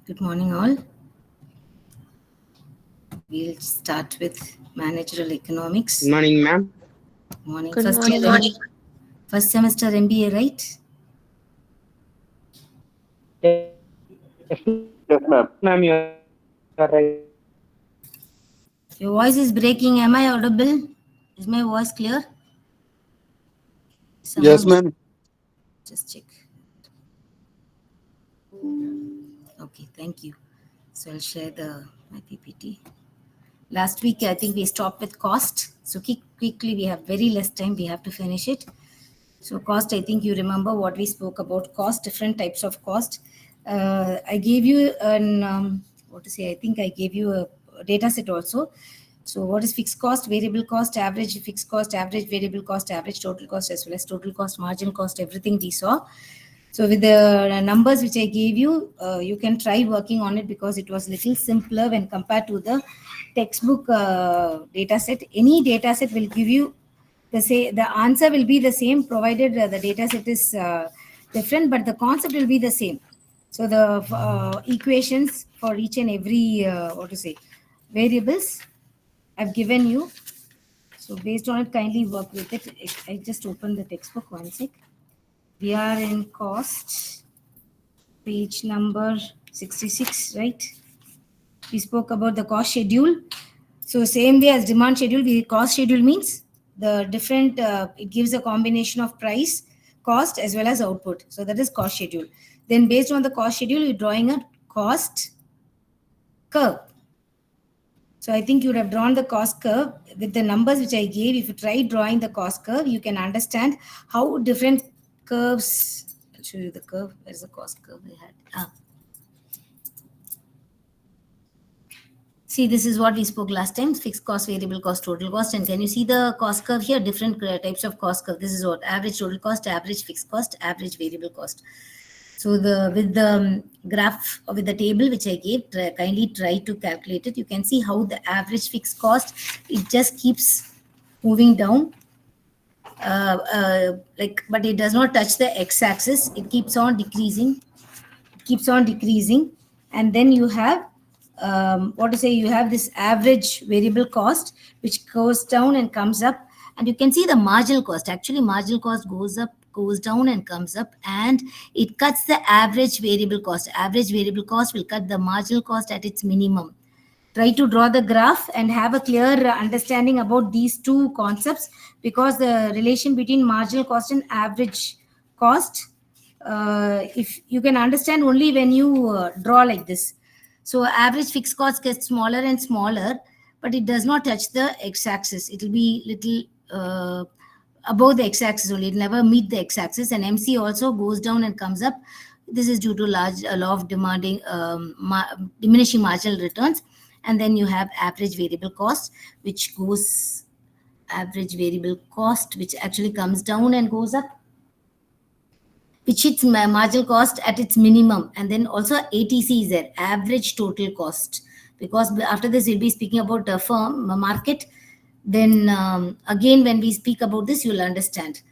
Good morning, all. We'll start with Managerial Economics. Good morning, ma'am. Morning. Good First year, morning. first semester MBA, right? Yes, ma'am, you are right. Your voice is breaking. Am I audible? Is my voice clear? Yes, Someone ma'am. just check. Okay, thank you. So I'll share my PPT. Last week, I think we stopped with cost. So quickly, we have very less time. We have to finish it. So cost, I think you remember what we spoke about cost, different types of cost. I gave you I think I gave you a data set also. So what is fixed cost, variable cost, average fixed cost, average variable cost, average total cost, as well as total cost, margin cost, everything we saw. So with the numbers which I gave you, you can try working on it because it was little simpler when compared to the textbook data set. Any data set will give you the answer will be the same provided the data set is different, but the concept will be the same. So the equations for each and every variables I've given you. So based on it, kindly work with it. I just opened the textbook, one sec. We are in cost, page number 66, right? We spoke about the cost schedule. So same way as demand schedule, cost schedule means the different, it gives a combination of price, cost as well as output. So that is cost schedule. Then based on the cost schedule, you're drawing a cost curve. So I think you would have drawn the cost curve with the numbers which I gave. If you try drawing the cost curve, you can understand how different curves. I'll show you the curve. Where's the cost curve we had? See, this is what we spoke last time: fixed cost, variable cost, total cost. And can you see the cost curve here? Different types of cost curve. This is what average total cost, average fixed cost, average variable cost. So with the graph or with the table which I gave, kindly try to calculate it. You can see how the average fixed cost, it just keeps moving down. But it does not touch the x-axis. It keeps on decreasing. And then you have you have this average variable cost which goes down and comes up, and you can see the marginal cost. Actually, marginal cost goes up, goes down and comes up, and it cuts the average variable cost. Average variable cost will cut the marginal cost at its minimum. Try to draw the graph and have a clear understanding about these two concepts, because the relation between marginal cost and average cost, if you can understand only when you draw like this. So average fixed cost gets smaller and smaller, but it does not touch the x-axis. It will be little above the x-axis only. It will never meet the x-axis. And MC also goes down and comes up. This is due to large law of diminishing marginal returns. And then you have average variable cost, which goes average variable cost, which actually comes down and goes up, which hits marginal cost at its minimum. And then also ATC is there, average total cost, because after this we'll be speaking about the firm market. Then again, when we speak about this, you'll understand.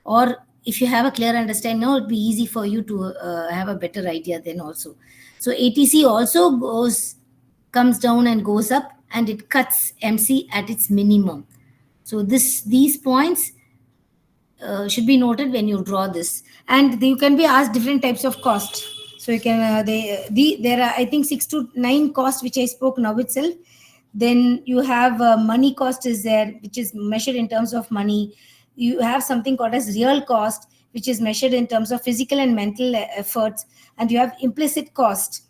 Or if you have a clear understanding now, it'll be easy for you to have a better idea then also. So ATC also comes down and goes up, and it cuts MC at its minimum. So these points should be noted when you draw this. And you can be asked different types of cost. So you can there are, I think, 6 to 9 costs which I spoke now itself. Then you have money cost is there, which is measured in terms of money. You have something called as real cost, which is measured in terms of physical and mental efforts. And you have implicit cost.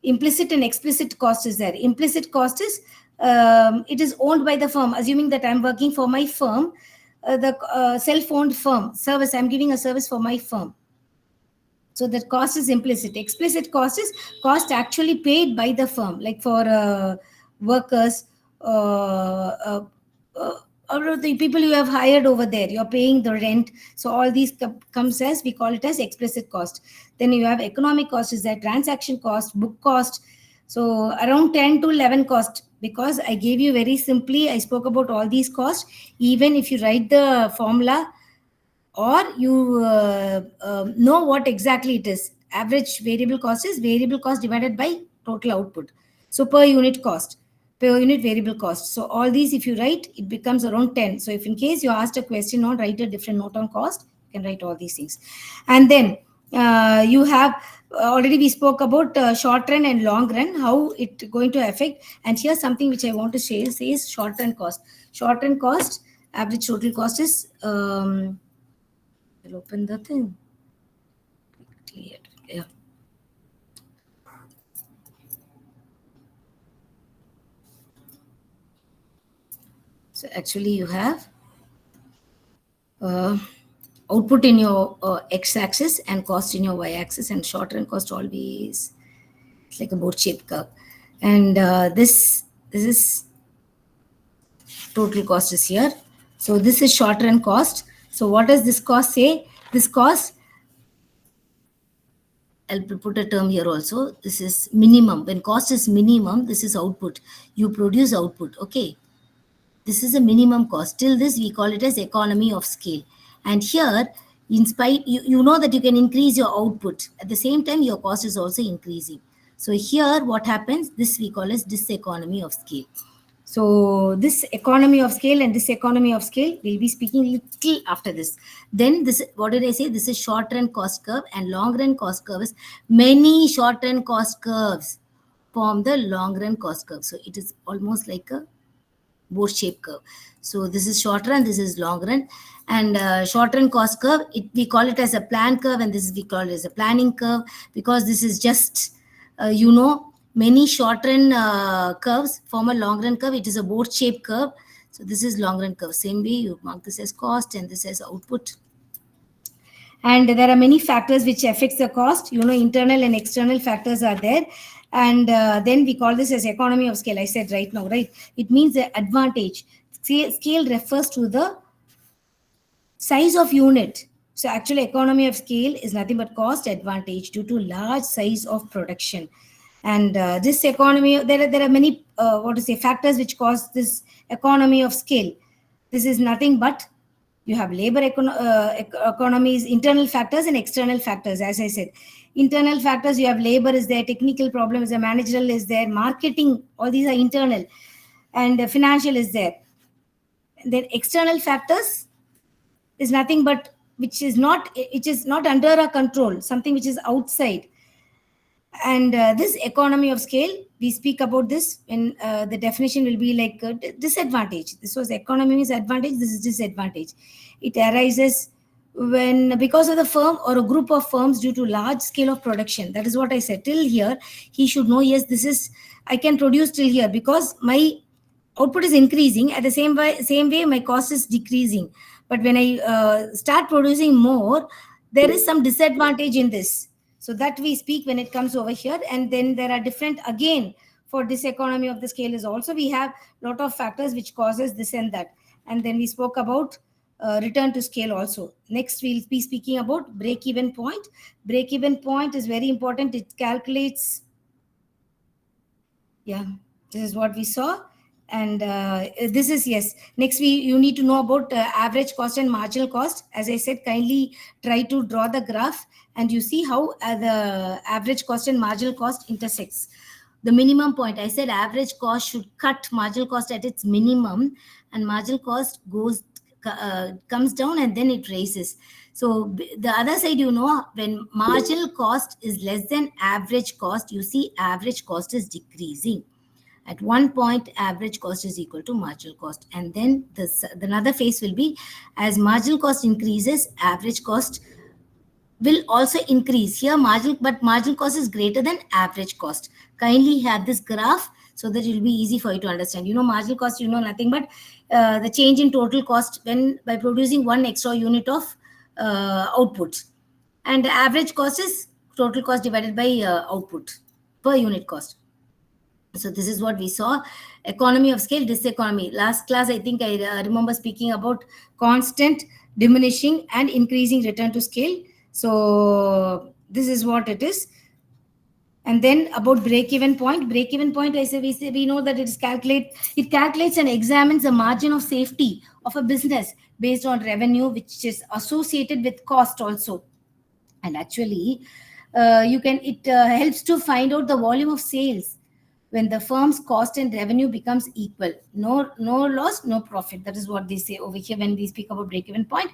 Implicit and explicit cost is there. Implicit cost is it is owned by the firm. Assuming that I'm working for my firm, the self-owned firm service, I'm giving a service for my firm. So that cost is implicit. Explicit cost is cost actually paid by the firm, like for workers or the people you have hired over there. You're paying the rent. So all these comes as, we call it as explicit cost. Then you have economic cost, is that transaction cost, book cost. So around 10 to 11 cost, because I gave you very simply, I spoke about all these costs. Even if you write the formula, or you know what exactly it is. Average variable cost is variable cost divided by total output. So per unit cost, per unit variable cost. So all these, if you write, it becomes around 10. So if in case you asked a question on write a different note on cost, you can write all these things. And then you have already we spoke about short run and long run, how it going to affect. And here's something which I want to say is short run cost. Short run cost, average total cost is I'll open the thing. Yeah. So actually, you have uh, output in your x-axis and cost in your y-axis, and short run cost always it's like a boat-shaped curve. And this is total cost is here. So this is short run cost. So what does this cost say? This cost, I'll put a term here also. This is minimum. When cost is minimum, this is output. You produce output. Okay. This is a minimum cost. Till this, we call it as economy of scale. And here, in spite, you know that you can increase your output. At the same time, your cost is also increasing. So here, what happens? This we call as diseconomy of scale. So this economy of scale and this economy of scale, we'll be speaking little after this. Then this, what did I say? This is short run cost curve, and long run cost curve is many short run cost curves form the long run cost curve. So it is almost like a boat shape curve. So this is short run, this is long run. And short run cost curve, we call it as a plan curve, and this is we call it as a planning curve, because this is just many short run curves form a long run curve. It is a boat shape curve. So this is long run curve. Same way you mark this as cost and this as output. And there are many factors which affects the cost. Internal and external factors are there. And then we call this as economy of scale. I said right now, right? It means the advantage. Scale refers to the size of unit. So actually economy of scale is nothing but cost advantage due to large size of production. And this economy, there are many factors which cause this economy of scale. This is nothing but you have labor economies, internal factors and external factors. As I said, internal factors, you have labor is there, technical problems, the managerial is there, marketing, all these are internal, and financial is there. And then external factors is nothing but which is not under our control, something which is outside. And this economy of scale, we speak about this when the definition will be like disadvantage. This was economy is advantage, this is disadvantage. It arises when because of the firm or a group of firms due to large scale of production. That is what I said. Till here he should know, yes, this is I can produce till here because my output is increasing. At the same way my cost is decreasing. But when I start producing more, there is some disadvantage in this. So that we speak when it comes over here. And then there are different, again, for this economy of the scale is also we have lot of factors which causes this and that. And then we spoke about return to scale also. Next we'll be speaking about break even point. Break even point is very important. It calculates, yeah, this is what we saw. And this is, yes, next we you need to know about average cost and marginal cost. As I said, kindly try to draw the graph and you see how the average cost and marginal cost intersects. The minimum point, I said average cost should cut marginal cost at its minimum, and marginal cost comes down and then it raises. So the other side, when marginal cost is less than average cost, you see average cost is decreasing. At one point, average cost is equal to marginal cost. And then the another phase will be as marginal cost increases, average cost will also increase. Here, marginal cost is greater than average cost. Kindly have this graph so that it will be easy for you to understand. Marginal cost, nothing but the change in total cost when by producing one extra unit of output. And the average cost is total cost divided by output per unit cost. So this is what we saw. Economy of scale, diseconomy. Last class, I think I remember speaking about constant diminishing and increasing return to scale. So this is what it is. And then about break-even point. Break-even point, we know that it calculates and examines the margin of safety of a business based on revenue, which is associated with cost also. And actually, You can it helps to find out the volume of sales when the firm's cost and revenue becomes equal. No loss, no profit. That is what they say over here when we speak about break even point.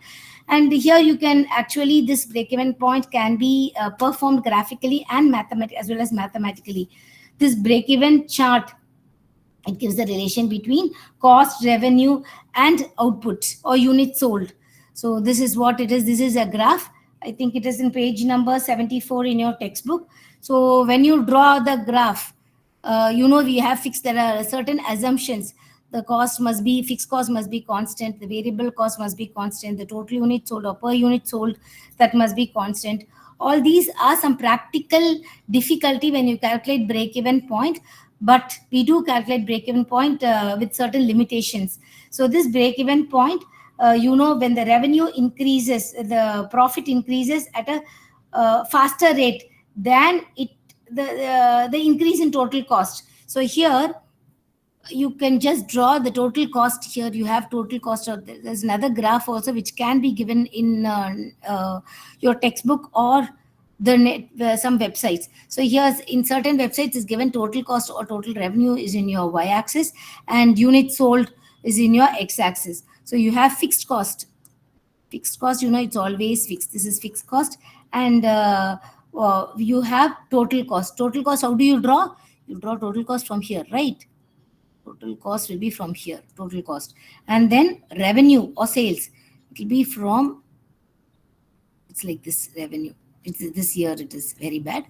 And here you can actually, this break even point can be performed graphically and mathematically, as well as mathematically. This break even chart, it gives the relation between cost, revenue, and output or units sold. So this is what it is. This is a graph. I think it is in page number 74 in your textbook. So when you draw the graph, we have fixed, there are certain assumptions. The cost must be, fixed cost must be constant, the variable cost must be constant, the total unit sold or per unit sold, that must be constant. All these are some practical difficulty when you calculate break even point, but we do calculate break even point with certain limitations. So this break even point, when the revenue increases, the profit increases at a faster rate than the increase in total cost. So here you can just draw the total cost. Here you have total cost, or there's another graph also which can be given in your textbook or the net, some websites. So here's, in certain websites is given total cost or total revenue is in your y-axis, and units sold is in your x-axis. So you have fixed cost. Fixed cost, it's always fixed. This is fixed cost. And you have total cost. Total cost, how do you draw? You draw total cost from here, right? Total cost will be from here, total cost. And then revenue or sales, it will be from, it's like this revenue. This year it is very bad,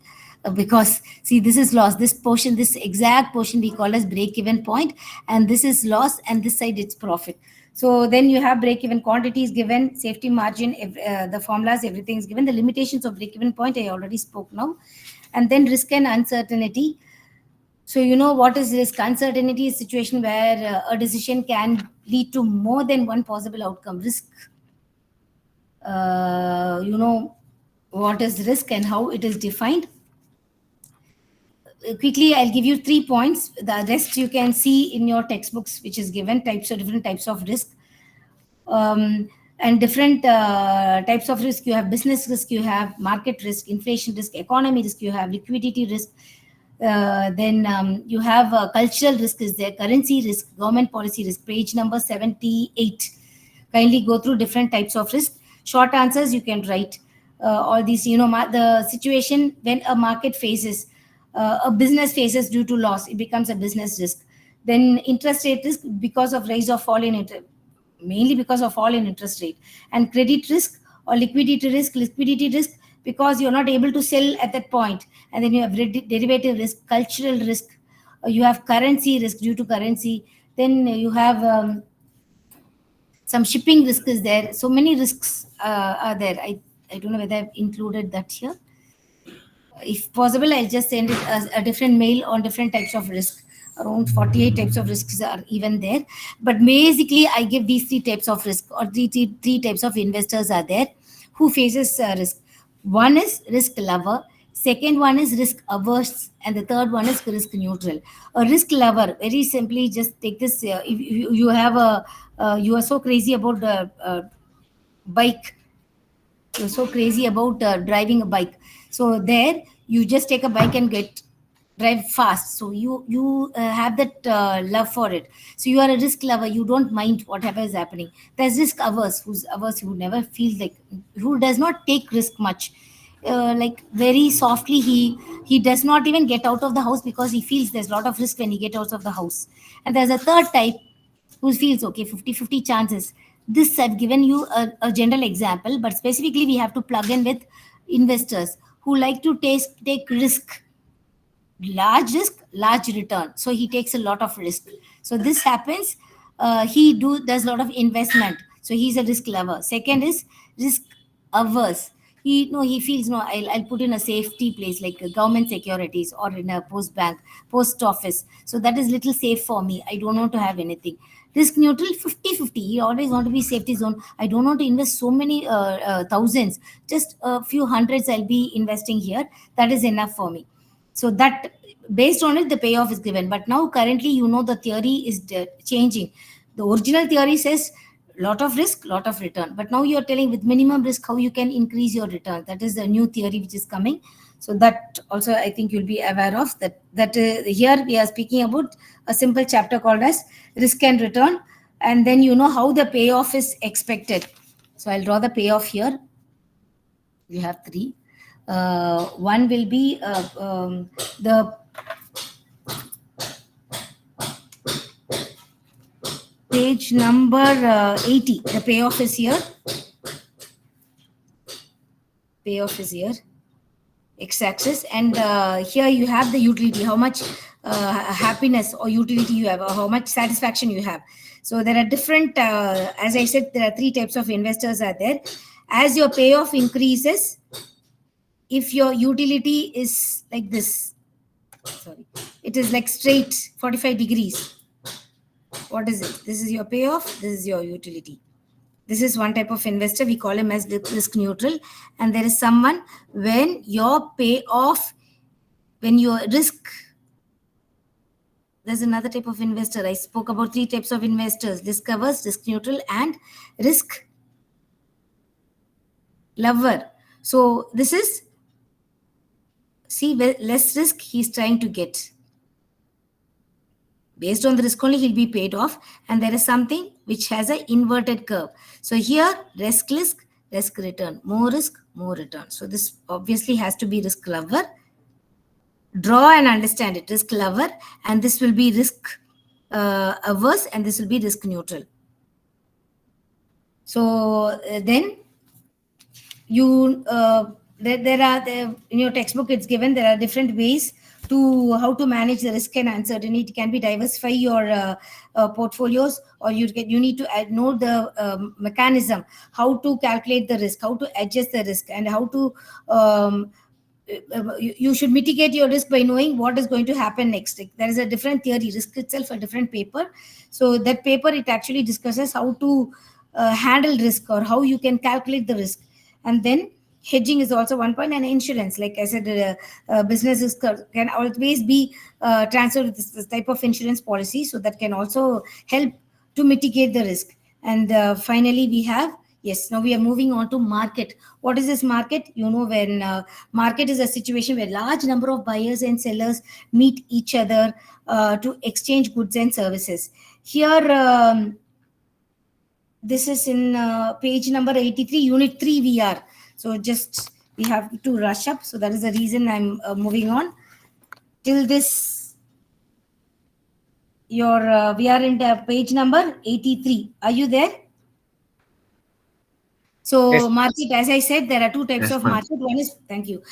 because see, this is loss. This portion, this exact portion we call as break even point, and this is loss, and this side it's profit. So then you have break even quantities given, safety margin, the formulas, everything is given. The limitations of break even point I already spoke now. And then risk and uncertainty. So what is risk? Uncertainty is a situation where a decision can lead to more than one possible outcome. Risk, what is risk and how it is defined. Quickly, I'll give you 3 points. The rest you can see in your textbooks, which is given different types of risk. And different types of risk. You have business risk, you have market risk, inflation risk, economy risk, you have liquidity risk. Then you have cultural risk is there, currency risk, government policy risk. Page number 78. Kindly go through different types of risk. Short answers you can write. All these, the situation when a market faces, a business faces due to loss, it becomes a business risk. Then interest rate risk, because of rise or fall in interest, mainly because of fall in interest rate. And credit risk or liquidity risk, because you're not able to sell at that point. And then you have derivative risk, cultural risk, you have currency risk due to currency. Then you have some shipping risk is there. So many risks are there. I don't know whether I've included that here. If possible, I'll just send it as a different mail on different types of risk. Around 48 types of risks are even there. But basically, I give these three types of risk, or three types of investors are there who faces risk. One is risk lover, second one is risk averse, and the third one is risk neutral. A risk lover, very simply, just take this. If you have you are so crazy about the bike, you're so crazy about driving a bike. So there you just take a bike and get drive fast. So you have that love for it. So you are a risk lover, you don't mind whatever is happening. There's risk averse, who's averse, who never feels like, who does not take risk much. Like very softly, he does not even get out of the house because he feels there's a lot of risk when he get out of the house. And there's a third type who feels okay, 50-50 chances. This I've given you a general example, but specifically we have to plug in with investors who like to take risk, large risk, large return. So he takes a lot of risk. So this happens. He does a lot of investment. So he's a risk lover. Second is risk averse. He feels, no, I'll put in a safety place like government securities or in a post office. So that is little safe for me. I don't want to have anything. Risk neutral, 50-50. He always want to be safety zone. I don't want to invest so many thousands. Just a few hundreds I'll be investing here. That is enough for me. So that, based on it, the payoff is given. But now currently, the theory is changing. The original theory says lot of risk, lot of return. But now you're telling with minimum risk how you can increase your return. That is the new theory which is coming. So that also I think you'll be aware of that. Here we are speaking about a simple chapter called as risk and return, and then you know how the payoff is expected. So I'll draw the payoff here. You have three. One will be the page number 80. The payoff is here. Payoff is here, x-axis, and here you have the utility, how much happiness or utility you have, or how much satisfaction you have. So there are different, as I said, there are three types of investors are there. As your payoff increases, if your utility is like this, sorry, it is like straight 45 degrees. What is it? This is your payoff, this is your utility. This is one type of investor. We call him as risk neutral. And there is someone when your payoff, when your risk, there's another type of investor. I spoke about three types of investors: risk averse, risk neutral, and risk lover. So this is, see, less risk he's trying to get. Based on the risk only, he'll be paid off. And there is something which has an inverted curve. So here, risk, risk return. More risk, more return. So this obviously has to be risk lover. Draw and understand it. Risk lover. And this will be risk averse. And this will be risk neutral. So then you there are in your textbook it's given there are different ways to how to manage the risk and uncertainty. It can be diversify your portfolios, or you need to know the mechanism, how to calculate the risk, how to adjust the risk, and how to you should mitigate your risk by knowing what is going to happen next. Like, there is a different theory, risk itself a different paper. So that paper, it actually discusses how to handle risk, or how you can calculate the risk. And then hedging is also one point, and insurance, like I said, businesses can always be transferred with this type of insurance policy, so that can also help to mitigate the risk. And finally we have, yes, now we are moving on to market. What is this market? You know, when market is a situation where large number of buyers and sellers meet each other to exchange goods and services. Here this is in page number 83, unit 3 we are. So just we have to rush up. So that is the reason I'm moving on. Till this, we are in the page number 83. Are you there? So Yes. market, as I said, there are two types Yes, of ma'am. market. One is, thank you.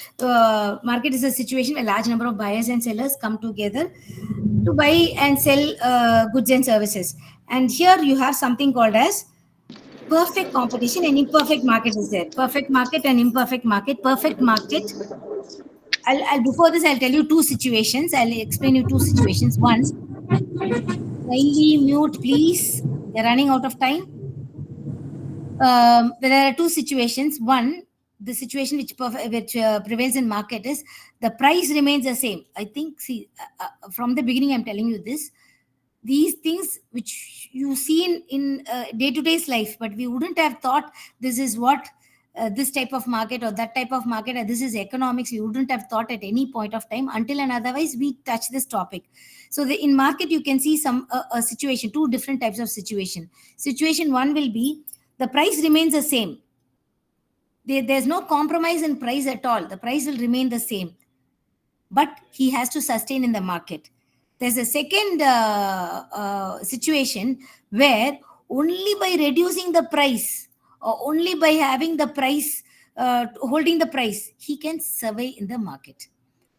Market is a situation where large number of buyers and sellers come together to buy and sell goods and services. And here you have something called as perfect competition and imperfect market is there. Perfect market and imperfect market. Perfect market. I'll before this I'll tell you two situations. I'll explain you two situations. One, kindly mute, please. They're running out of time. There are two situations. One, the situation which prevails in market is the price remains the same. I think, see, from the beginning, I'm telling you this. These things which you see in day-to-day's life, but we wouldn't have thought this is what this type of market or that type of market, and this is economics. We wouldn't have thought at any point of time until and otherwise we touch this topic. So in market, you can see some a situation, two different types of situation. Situation one will be the price remains the same. There's no compromise in price at all. The price will remain the same, but he has to sustain in the market. There's a second situation where only by reducing the price, or only by having the price, holding the price, he can survive in the market.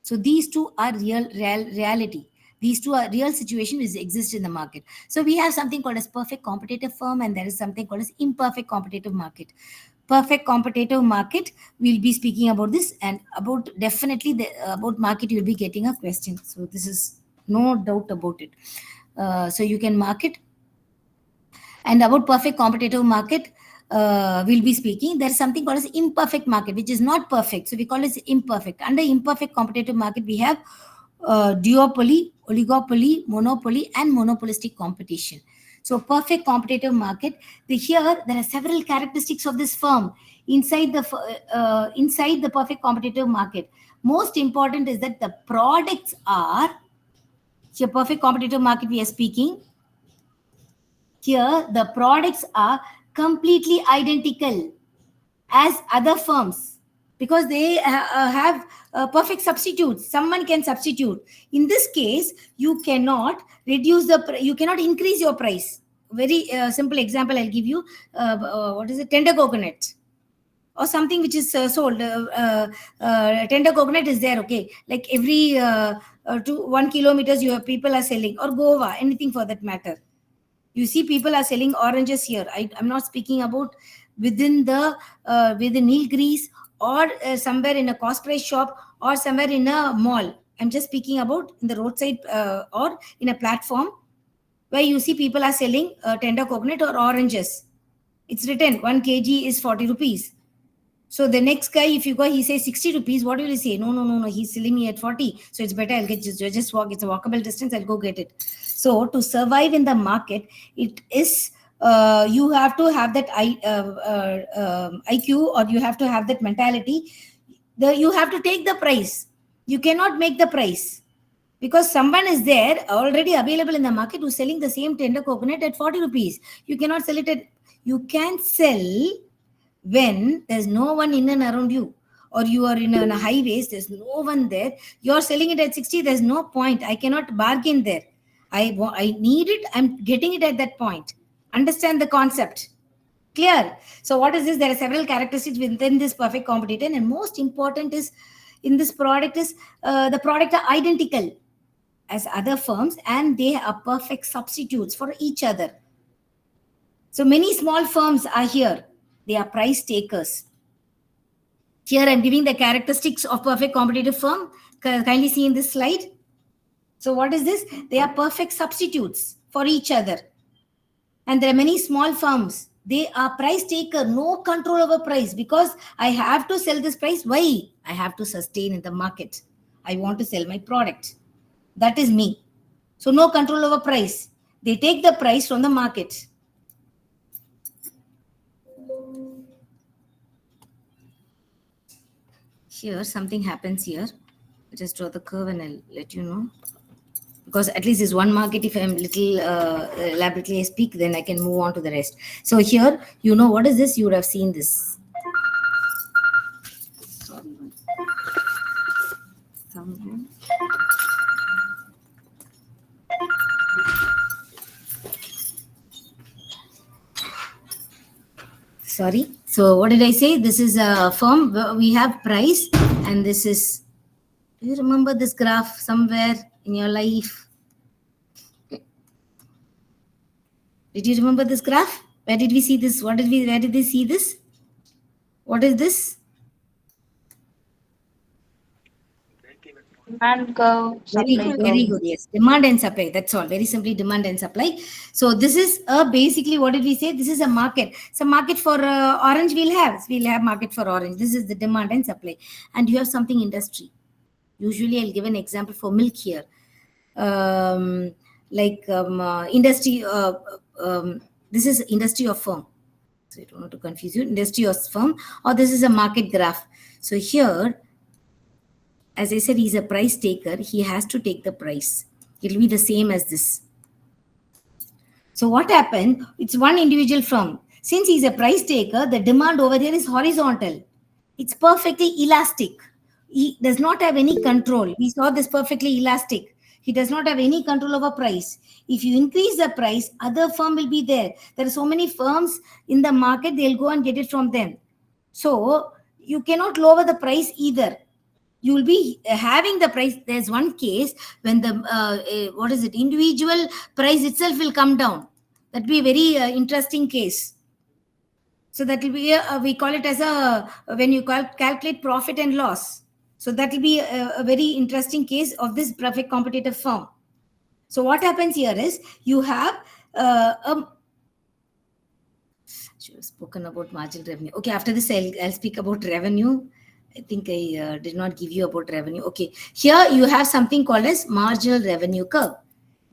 So these two are reality. These two are real situations which exist in the market. So we have something called as perfect competitive firm, and there is something called as imperfect competitive market. Perfect competitive market, we'll be speaking about this, and about definitely about market you'll be getting a question. So this is no doubt about it. So you can market. And about perfect competitive market, we'll be speaking. There's something called as imperfect market, which is not perfect. So we call it imperfect. Under imperfect competitive market, we have duopoly, oligopoly, monopoly, and monopolistic competition. So perfect competitive market. Here there are several characteristics of this firm inside the perfect competitive market. Most important is that the products are here. Perfect competitive market we are speaking here. The products are completely identical as other firms because they have perfect substitutes. Someone can substitute. In this case, you cannot you cannot increase your price. Very simple example I'll give you. What is it? Tender coconut or something which is sold. Tender coconut is there, okay? Like every 1 kilometers, you have people are selling, or guava, anything for that matter. You see people are selling oranges here. I'm not speaking about within Nilgiris or somewhere in a cost price shop or somewhere in a mall. I'm just speaking about in the roadside or in a platform where you see people are selling tender coconut or oranges. It's written 1 kg is 40 rupees. So the next guy, if you go, he says 60 rupees. What will he say? No, no, no, no. He's selling me at 40. So it's better. I'll get just walk. It's a walkable distance. I'll go get it. So to survive in the market, it is you have to have that IQ, or you have to have that mentality. You have to take the price. You cannot make the price because someone is there already available in the market who's selling the same tender coconut at 40 rupees. You cannot sell it at. You can sell when there's no one in and around you, or you are in a highways, there's no one there, you're selling it at 60, there's no point. I cannot bargain there. I need it, I'm getting it at that point. Understand the concept? Clear? So what is this? There are several characteristics within this perfect competitor, and most important is in this product is the product are identical as other firms, and they are perfect substitutes for each other. So many small firms are here. They are price takers. Here I'm giving the characteristics of perfect competitive firm. Kindly see in this slide. So what is this? They are perfect substitutes for each other. And there are many small firms. They are price taker, no control over price, because I have to sell this price. Why? I have to sustain in the market. I want to sell my product. That is me. So no control over price. They take the price from the market. Here something happens here. Just draw the curve and I'll let you know. Because at least is one market. If I'm little elaborately I speak, then I can move on to the rest. So here, you know what is this? You would have seen this. Sorry. So what did I say? This is a firm. We have price, and this is. Do you remember this graph somewhere in your life? Did you remember this graph? Where did we see this? Where did we see this? What is this? Demand curve, Very supply good, curve. very good. Yes, demand and supply. That's all. Very simply, demand and supply. So this is basically what did we say? This is a market. So market for orange we'll have market for orange. This is the demand and supply, and you have something industry. Usually, I'll give an example for milk here. Industry. This is industry of firm. So I don't want to confuse you. Industry of firm, or this is a market graph. So here, as I said, he's a price taker. He has to take the price. It'll be the same as this. So what happened? It's one individual firm. Since he's a price taker, the demand over here is horizontal. It's perfectly elastic. He does not have any control. We saw this perfectly elastic. He does not have any control over price. If you increase the price, other firm will be there. There are so many firms in the market, they'll go and get it from them. So you cannot lower the price either. You will be having the price. There's one case when the individual price itself will come down. That will be a very interesting case. So that will be we call it as when you calculate profit and loss. So that will be a very interesting case of this perfect competitive firm. So what happens here is you have should have spoken about marginal revenue. Okay, after this I'll speak about revenue. I think I did not give you about revenue. Okay, here you have something called as marginal revenue curve.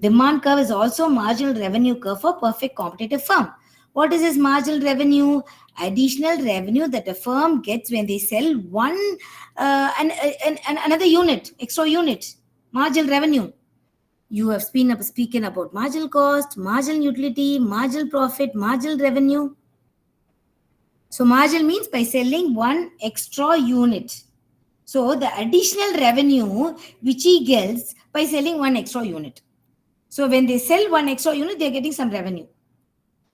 Demand curve is also marginal revenue curve for perfect competitive firm. What is this marginal revenue? Additional revenue that a firm gets when they sell one and another unit, extra unit. Marginal revenue. You have been speaking about marginal cost, marginal utility, marginal profit, marginal revenue. So marginal means by selling one extra unit. So the additional revenue which he gets by selling one extra unit. So when they sell one extra unit, they're getting some revenue.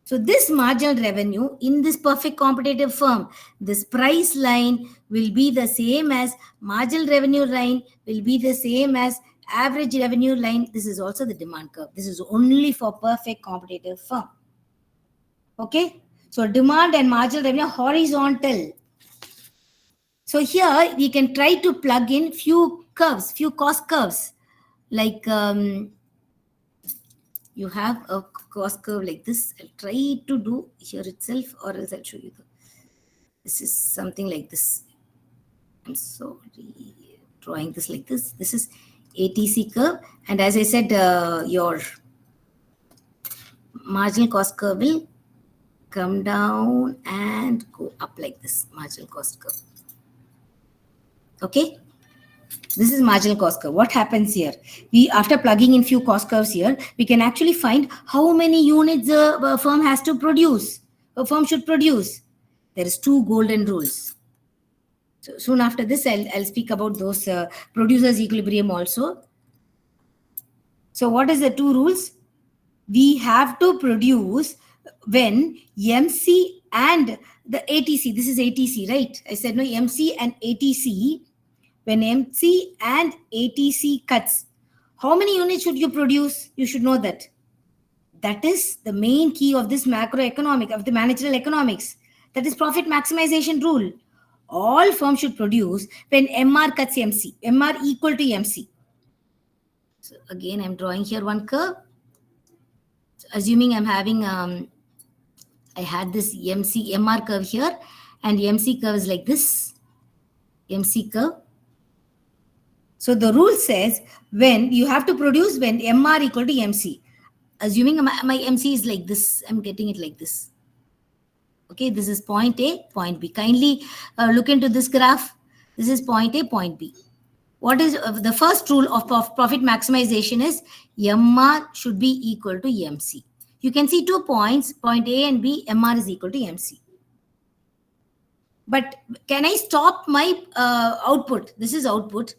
So this marginal revenue in this perfect competitive firm, this price line will be the same as marginal revenue line, will be the same as average revenue line. This is also the demand curve. This is only for perfect competitive firm. Okay. So demand and marginal revenue horizontal. So here we can try to plug in few curves, few cost curves. Like you have a cost curve like this. I'll try to do here itself, or else I'll show you. This is something like this. I'm sorry, drawing this like this. This is ATC curve, and as I said, your marginal cost curve will come down and go up like this. Marginal cost curve. Okay. This is marginal cost curve. What happens here? We, after plugging in few cost curves here, we can actually find how many units a firm has to produce. A firm should produce. There is two golden rules. So soon after this, I'll speak about those producers equilibrium also. So what is the two rules? We have to produce when MC and the ATC. This is ATC, right? I said no, MC and ATC. When MC and ATC cuts, how many units should you produce? You should know that. That is the main key of this macroeconomic, of the managerial economics. That is profit maximization rule. All firms should produce when MR cuts MC, MR equal to MC. So again, I'm drawing here one curve. So assuming I'm having, I had this MC, MR curve here, and MC curve is like this, MC curve. So the rule says when you have to produce when MR equal to MC. Assuming my MC is like this, I'm getting it like this. Okay, this is point A, point B. Kindly look into this graph. This is point A, point B. What is the first rule of profit maximization is MR should be equal to MC. You can see 2 points, point A and B, MR is equal to MC. But can I stop my output? This is output.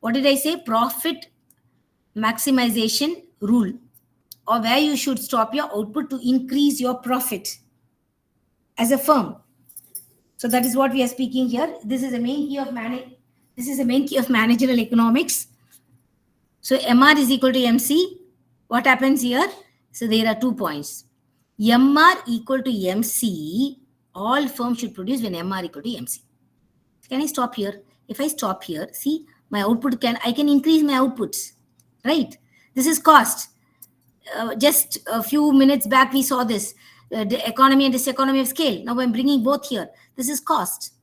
What did I say? Profit maximization rule, or where you should stop your output to increase your profit as a firm. So that is what we are speaking here. This is a main key of managerial economics. So MR is equal to MC. What happens here? So there are 2 points. MR equal to MC. All firms should produce when MR equal to MC. Can I stop here? If I stop here, see my output I can increase my outputs, right? This is cost. Just a few minutes back we saw this, the economy and diseconomy of scale. Now I'm bringing both here. This is cost.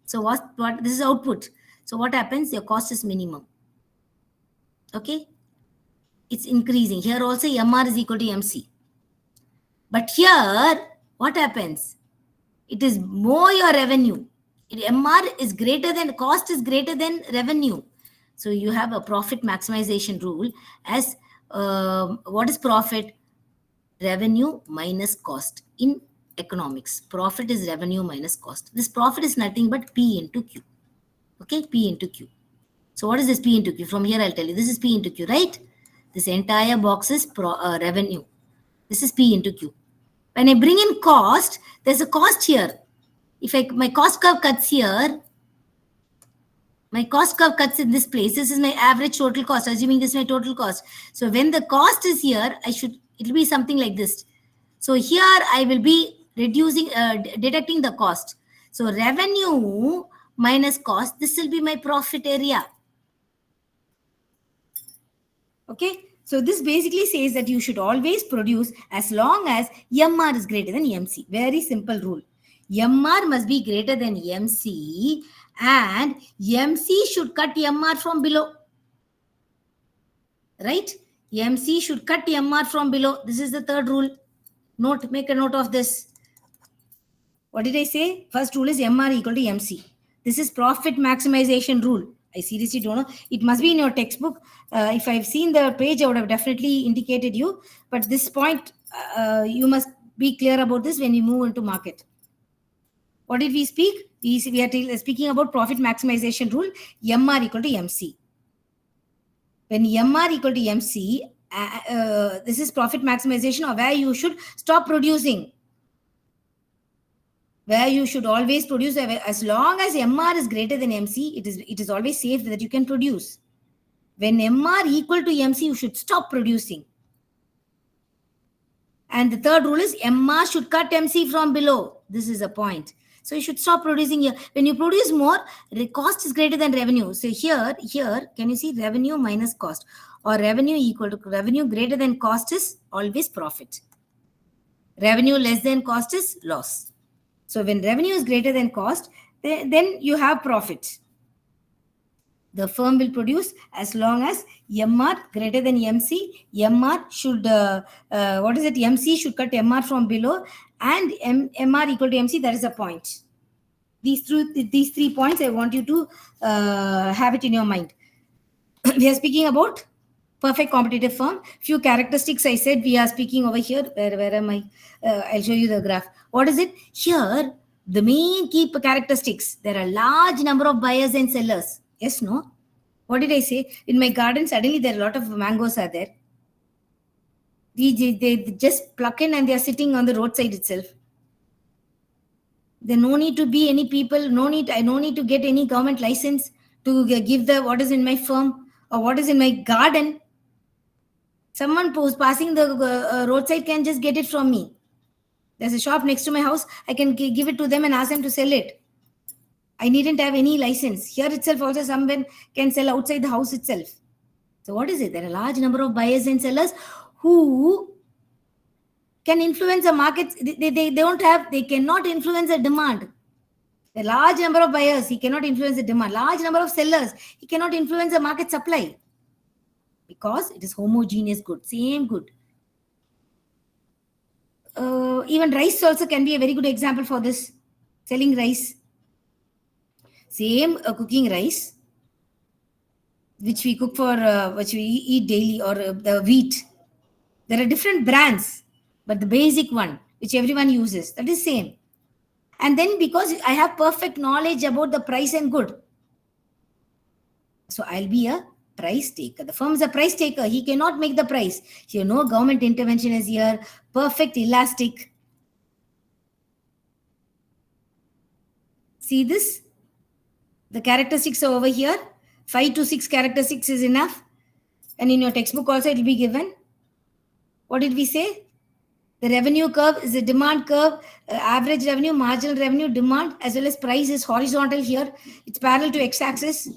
So what this is output. So what happens? Your cost is minimum. Okay, it's increasing. Here also MR is equal to MC. But here, what happens? It is more your revenue. MR is greater than, cost is greater than revenue. So you have a profit maximization rule as what is profit? Revenue minus cost. In economics, profit is revenue minus cost. This profit is nothing but P into Q. Okay, P into Q. So what is this P into Q? From here I'll tell you. This is P into Q, right? This entire box is revenue. This is P into Q. When I bring in cost, there's a cost here. If my cost curve cuts here, my cost curve cuts in this place. This is my average total cost, assuming this is my total cost. So when the cost is here, it'll be something like this. So here I will be reducing, deducting the cost. So revenue minus cost, this will be my profit area. Okay. So this basically says that you should always produce as long as MR is greater than MC. Very simple rule. MR must be greater than MC and MC should cut MR from below. Right? MC should cut MR from below. This is the third rule. Note, make a note of this. What did I say? First rule is MR equal to MC. This is profit maximization rule. I seriously don't know. It must be in your textbook. If I've seen the page, I would have definitely indicated you. But this point, you must be clear about this when you move into market. What did we speak? We are speaking about profit maximization rule. MR equal to MC. When MR equal to MC, this is profit maximization, or where you should stop producing. Where you should always produce, as long as MR is greater than MC, it is always safe that you can produce. When MR equal to MC, you should stop producing. And the third rule is MR should cut MC from below. This is a point. So you should stop producing here. When you produce more, the cost is greater than revenue. So here, can you see revenue minus cost, or revenue equal to revenue greater than cost is always profit. Revenue less than cost is loss. So when revenue is greater than cost, then you have profit. The firm will produce as long as MR greater than MC. MR should, MC should cut MR from below, and MR equal to MC, that is a point. These 3 points, I want you to have it in your mind. We are speaking about perfect competitive firm. Few characteristics I said we are speaking over here. Where am I? I'll show you the graph. What is it? Here, the main key characteristics. There are large number of buyers and sellers. Yes, no? What did I say? In my garden, suddenly there are a lot of mangoes are there. They just pluck in and they are sitting on the roadside itself. There no need to be any people. I no need to get any government license to give the what is in my firm or what is in my garden. Someone who's passing the roadside can just get it from me. There's a shop next to my house. I can give it to them and ask them to sell it. I needn't have any license. Here itself also someone can sell outside the house itself. So what is it? There are a large number of buyers and sellers who can influence the market. They cannot influence the demand. A large number of buyers, he cannot influence the demand. Large number of sellers, he cannot influence the market supply. Because it is homogeneous good, same good. Even rice also can be a very good example for this. Selling rice. Same cooking rice, which we cook for, which we eat daily, or the wheat. There are different brands, but the basic one, which everyone uses, that is same. And then because I have perfect knowledge about the price and good, so I'll be a price taker. The firm is a price taker. He cannot make the price. Here, no government intervention is here. Perfect elastic. See this? The characteristics are over here. 5 to 6 characteristics is enough. And in your textbook also it will be given. What did we say? The revenue curve is a demand curve. Average revenue, marginal revenue, demand, as well as price is horizontal here. It's parallel to x-axis.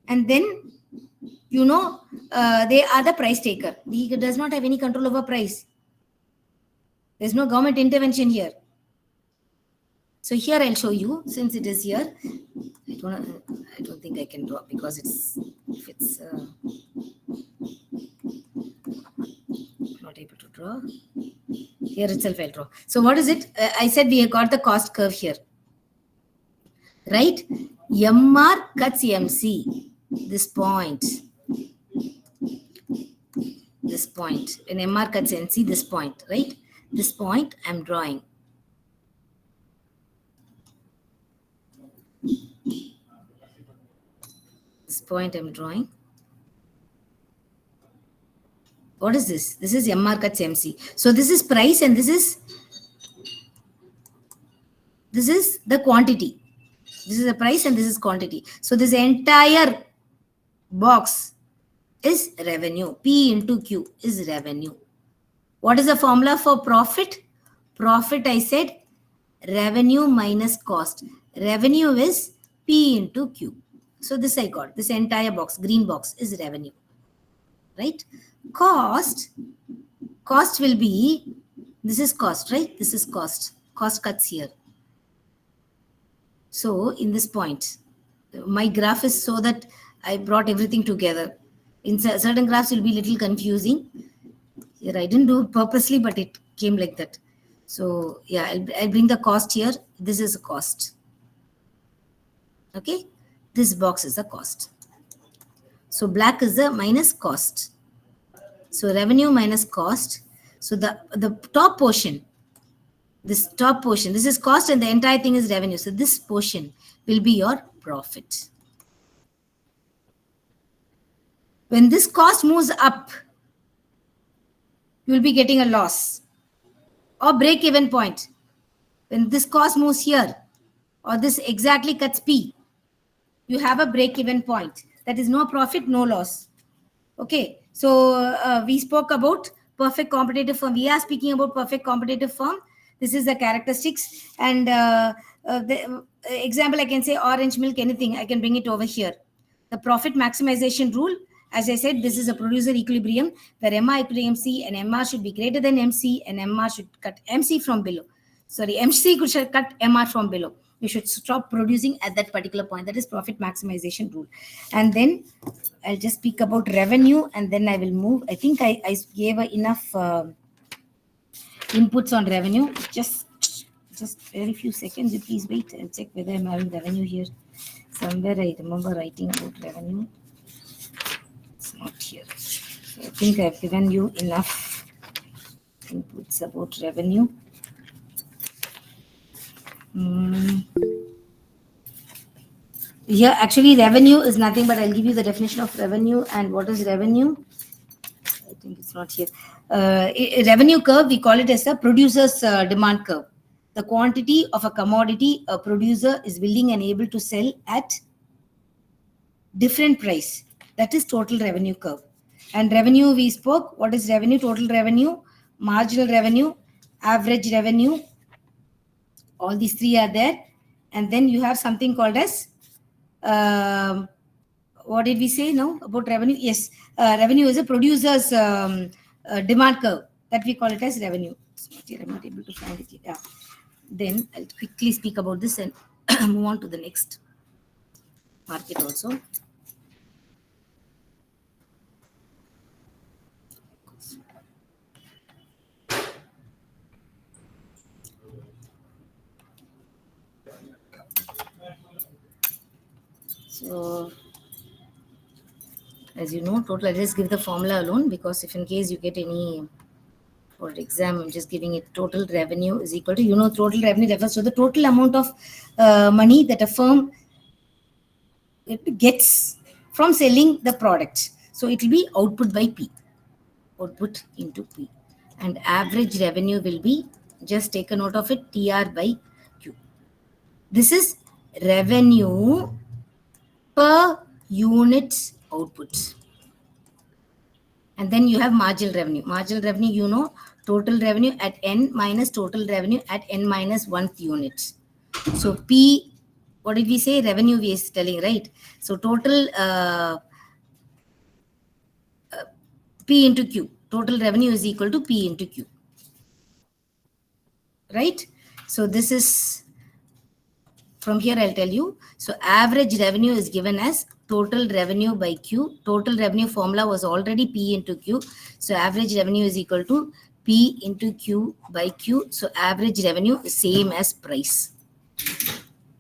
And then, they are the price taker. He does not have any control over price. There's no government intervention here. So here I'll show you, since it is here. I don't think I can draw because if it's not able to draw. Here itself I'll draw. So what is it? I said we have got the cost curve here. Right? MR cuts MC. This point. This point. When MR cuts MC, this point. Right? This point I'm drawing. This point I'm drawing. What is this? This is MR cuts MC. So this is price and this is the quantity. This is the price and this is quantity. So this entire box is revenue. P into Q is revenue. What is the formula for profit? Profit, I said, revenue minus cost. Revenue is P into Q. So this I got. This entire box, green box, is revenue. Right? Cost will be, this is cost, right? This is cost. Cost cuts here. So in this point, my graph is so that I brought everything together. In certain graphs will be little confusing. Here I didn't do it purposely, but it came like that. So yeah, I'll bring the cost here. This is a cost. Okay, this box is the cost. So black is the minus cost. So revenue minus cost. So the top portion, this top portion, this is cost and the entire thing is revenue. So this portion will be your profit. When this cost moves up, you will be getting a loss or break even point. When this cost moves here or this exactly cuts P, you have a break even point. That is no profit, no loss. Okay, so we spoke about perfect competitive firm. We are speaking about perfect competitive firm. This is the characteristics. And the example, I can say orange milk, anything. I can bring it over here. The profit maximization rule. As I said, this is a producer equilibrium where MR equal to MC and MR should be greater than MC and MR should cut MC from below. Sorry, MC should cut MR from below. You should stop producing at that particular point. That is profit maximization rule. And then I'll just speak about revenue and then I will move. I think I gave enough inputs on revenue. Just very few seconds. You please wait and check whether I'm having revenue here. Somewhere I remember writing about revenue. It's not here. So I think I've given you enough inputs about revenue. Here, actually, revenue is nothing but I'll give you the definition of revenue and what is revenue. I think it's not here. Revenue curve, we call it as a producer's demand curve. The quantity of a commodity a producer is willing and able to sell at different price. That is total revenue curve. And revenue we spoke. What is revenue? Total revenue, marginal revenue, average revenue. All these three are there. And then you have something called as what did we say now about revenue? Yes, revenue is a producer's demand curve. That we call it as revenue. I'm not able to find it yet. Yeah. Then I'll quickly speak about this and move on to the next market also. So, as you know, total, I just give the formula alone because if in case you get any for exam, I'm just giving it total revenue is equal to, total revenue refers to the total amount of money that a firm it gets from selling the product. So it will be output by P, output into P. And average revenue will be, just take a note of it, TR by Q. This is revenue per unit output. And then you have marginal revenue. Marginal revenue, total revenue at N minus total revenue at N minus 1th unit. So P, what did we say? Revenue we is telling, right? So total P into Q. Total revenue is equal to P into Q. Right? So this is, from here I'll tell you. So average revenue is given as total revenue by Q. Total revenue formula was already P into Q. So average revenue is equal to P into Q by Q. So average revenue is same as price.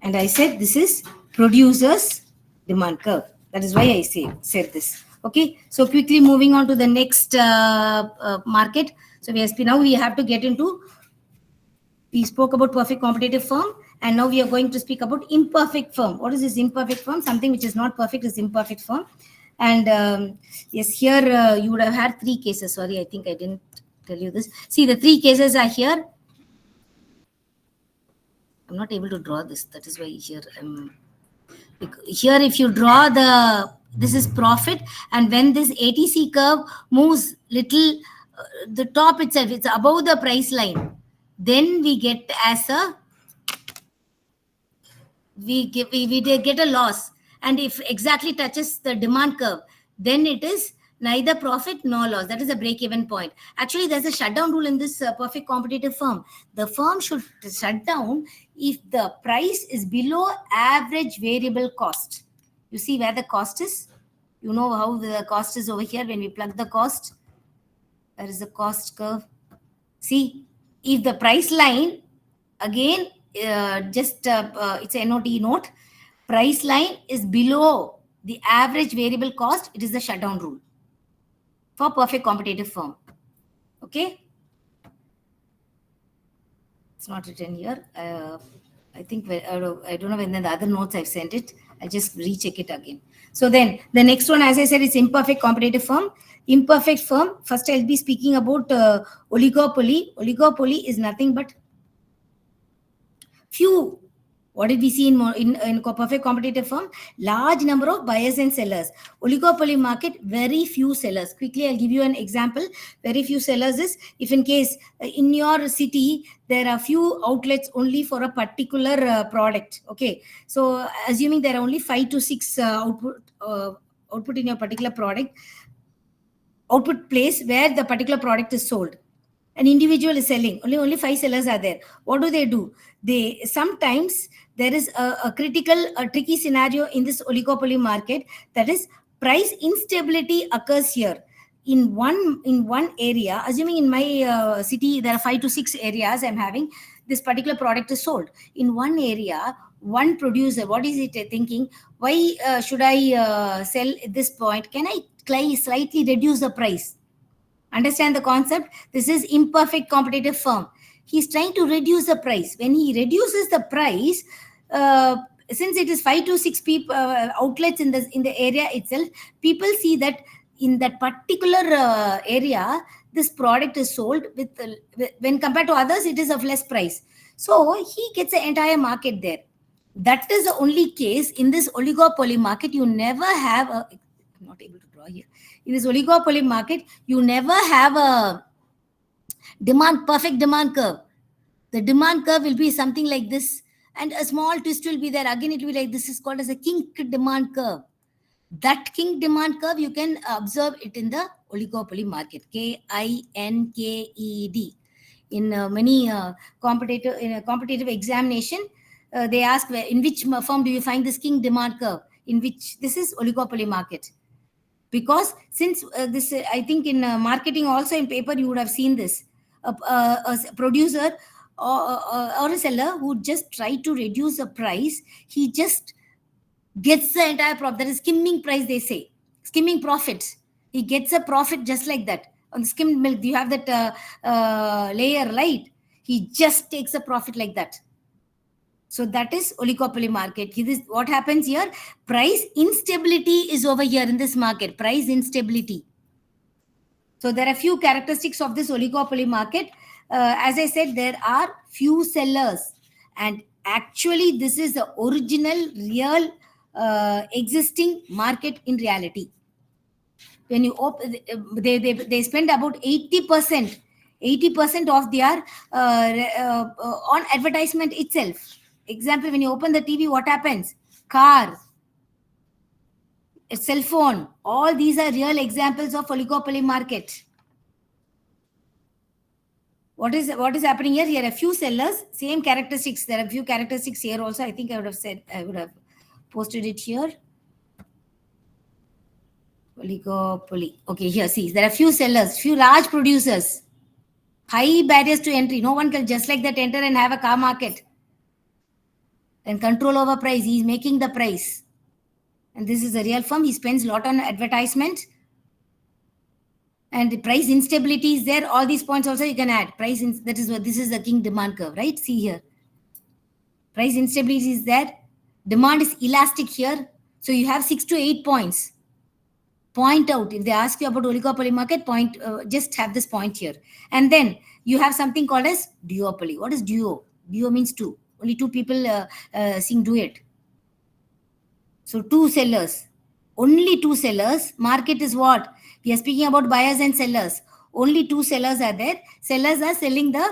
And I said this is producer's demand curve. That is why I said this. Okay. So quickly moving on to the next market. So now we have to get into, we spoke about perfect competitive firm and now we are going to speak about imperfect firm. What is this imperfect firm? Something which is not perfect is imperfect firm. And yes, here you would have had 3 cases. Sorry, I think I didn't tell you this. See, the 3 cases are here. I'm not able to draw this. That is why here here if you draw this is profit, and when this ATC curve moves little, the top itself, it's above the price line, then we get as a, we get a loss. And if exactly touches the demand curve, then it is neither profit nor loss. That is a break-even point. Actually, there's a shutdown rule in this perfect competitive firm. The firm should shut down if the price is below average variable cost. You see where the cost is? You know how the cost is over here when we plug the cost. There is a cost curve. See, if the price line, again, it's a NOT note, price line is below the average variable cost, it is the shutdown rule for perfect competitive firm. Okay, it's not written here. I think I don't know when the other notes I've sent it. I'll just recheck it again. So then the next one, as I said, is imperfect competitive firm. Imperfect firm. First, I'll be speaking about oligopoly. Oligopoly is nothing but few. What did we see in perfect competitive firm? Large number of buyers and sellers. Oligopoly market, very few sellers. Quickly, I'll give you an example. Very few sellers is, if in case in your city there are few outlets only for a particular product. Okay, so assuming there are only 5 to 6 output in your particular product, output place where the particular product is sold. An individual is selling, only 5 sellers are there. What do? They sometimes there is a critical, a tricky scenario in this oligopoly market, that is price instability occurs here in one area. Assuming in my city there are 5 to 6 areas I'm having, this particular product is sold in one area. One producer, what is it thinking? Why should I sell at this point? Can I slightly reduce the price? Understand the concept? This is imperfect competitive firm. He's trying to reduce the price. When he reduces the price, uh, since it is 5 to 6 people outlets in the area itself, people see that in that particular area, this product is sold when compared to others, it is of less price. So he gets the entire market there. That is the only case in this oligopoly market. You never have a. I'm not able to draw here. In this oligopoly market, you never have a perfect demand curve. The demand curve will be something like this, and a small twist will be there. Again, it will be like this, is called as a kink demand curve. That kink demand curve, you can observe it in the oligopoly market. KINKED. In many in a competitive examination, they ask in which firm do you find this kink demand curve? In which this is oligopoly market. Because since this I think in marketing also, in paper you would have seen this, a producer or a seller who just try to reduce the price, he just gets the entire profit. That is skimming price, they say, skimming profits. He gets a profit just like that. On the skimmed milk, you have that layer, right? He just takes a profit like that. So that is oligopoly market. This, what happens here? Price instability is over here in this market. Price instability. So there are few characteristics of this oligopoly market. As I said, there are few sellers, and actually this is the original, real, existing market in reality. When you open, they spend about 80% of their on advertisement itself. Example, when you open the TV, what happens? Car, a cell phone, all these are real examples of oligopoly market. What is happening here? Here are a few sellers, same characteristics. There are a few characteristics here also. I think I would have posted it here. Oligopoly. Okay, here, see, there are few sellers, few large producers, high barriers to entry. No one can just like that enter and have a car market and control over price. He's making the price. And this is a real firm. He spends a lot on advertisement. And the price instability is there. All these points also you can add. That is what this is the king demand curve, right? See here. Price instability is there. Demand is elastic here. So you have 6 to 8 points. Point out. If they ask you about oligopoly market, just have this point here. And then you have something called as duopoly. What is duo? Duo means two. Only two people sing duet. So two sellers. Only two sellers. Market is what? We are speaking about buyers and sellers. Only two sellers are there. Sellers are selling the.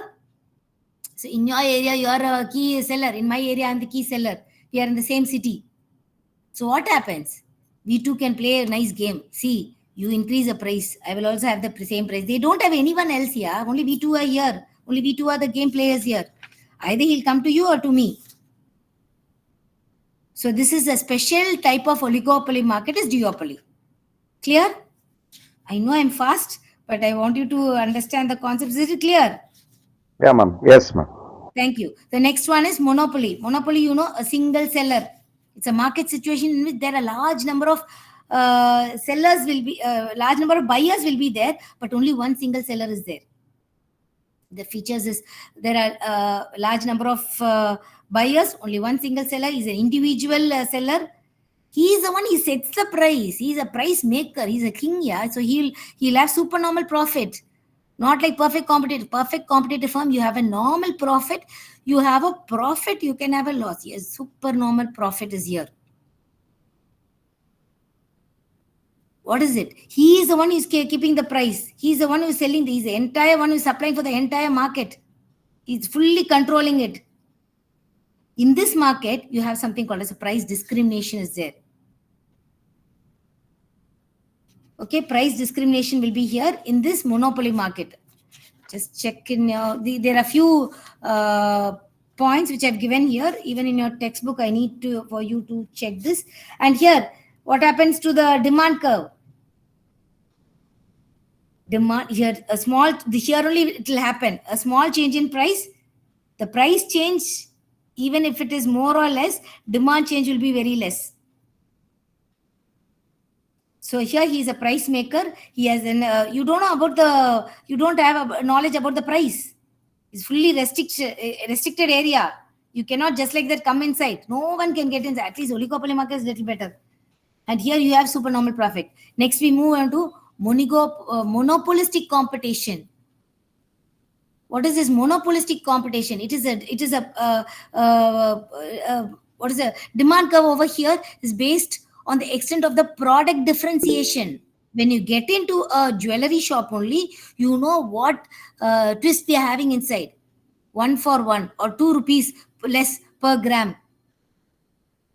So in your area, you are a key seller. In my area, I'm the key seller. We are in the same city. So what happens? We two can play a nice game. See, you increase the price. I will also have the same price. They don't have anyone else here. Only we two are here. Only we two are the game players here. Either he'll come to you or to me. So this is a special type of oligopoly market, is duopoly. Clear? I know I'm fast, but I want you to understand the concepts. Is it clear? Yeah, ma'am. Yes, ma'am. Thank you. The next one is monopoly. Monopoly, a single seller. It's a market situation in which there are a large number of sellers will be, large number of buyers will be there, but only one single seller is there. The features is there are large number of buyers, only one single seller is an individual seller. He is the one, he sets the price. He's a price maker. He's a king, yeah. So he'll have supernormal profit. Not like perfect competitive. Perfect competitive firm, you have a normal profit. You have a profit, you can have a loss. Yes, supernormal profit is here. What is it? He is the one who's keeping the price. He's the one who's selling. He's the entire one who's supplying for the entire market. He's fully controlling it. In this market, you have something called as a price discrimination is there. Okay, price discrimination will be here in this monopoly market. Just check in there are few points which I've given here. Even in your textbook, I need to for you to check this. And here, what happens to the demand curve? Demand here a small here only it will happen. A small change in price, the price change, even if it is more or less, demand change will be very less. So here he is a price maker. He has an you don't know about the you don't have a knowledge about the price. It's fully restricted area. You cannot just like that come inside. No one can get inside. At least oligopoly market is little better. And here you have supernormal profit. Next we move on to monopolistic competition. What is this monopolistic competition? What is the demand curve over here is based on the extent of the product differentiation. When you get into a jewelry shop only, you know what twist they are having inside. 1 for 1 or 2 rupees less per gram.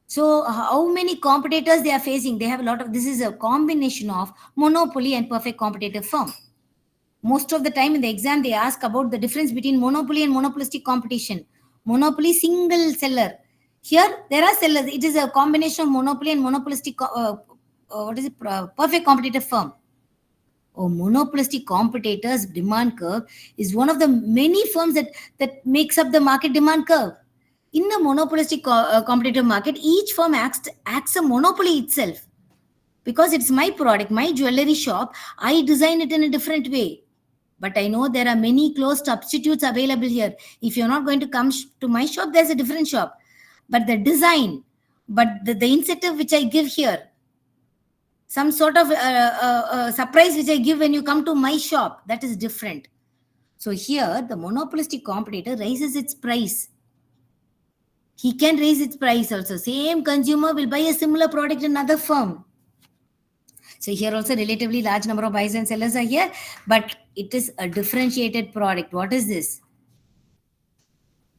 So how many competitors they are facing? They have a lot of. This is a combination of monopoly and perfect competitive firm. Most of the time in the exam, they ask about the difference between monopoly and monopolistic competition. Monopoly, single seller. Here, there are sellers. It is a combination of monopoly and monopolistic, perfect competitive firm. Oh, monopolistic competitors demand curve is one of the many firms that makes up the market demand curve. In the monopolistic competitive market, each firm acts a monopoly itself. Because it's my product, my jewelry shop, I design it in a different way. But I know there are many close substitutes available here. If you're not going to come to my shop, there's a different shop. But the design, but the incentive which I give here, some sort of surprise which I give when you come to my shop, that is different. So here, the monopolistic competitor raises its price. He can raise its price also. Same consumer will buy a similar product in another firm. So here also relatively large number of buyers and sellers are here, but it is a differentiated product. What is this?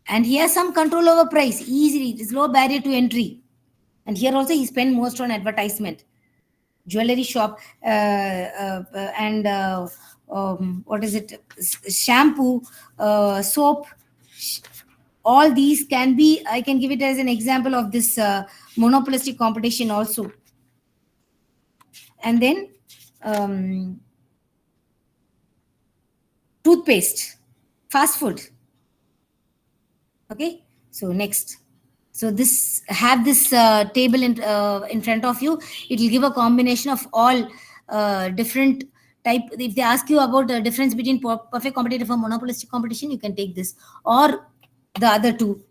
And he has some control over price. Easily, it is low barrier to entry. And here also he spend most on advertisement. Jewelry shop and what is it? Shampoo, soap. All these can be, I can give it as an example of this monopolistic competition also. And then toothpaste, fast food. Okay, so next. So this have this table in front of you. It will give a combination of all different type. If they ask you about the difference between perfect competitive and monopolistic competition, you can take this or the other two.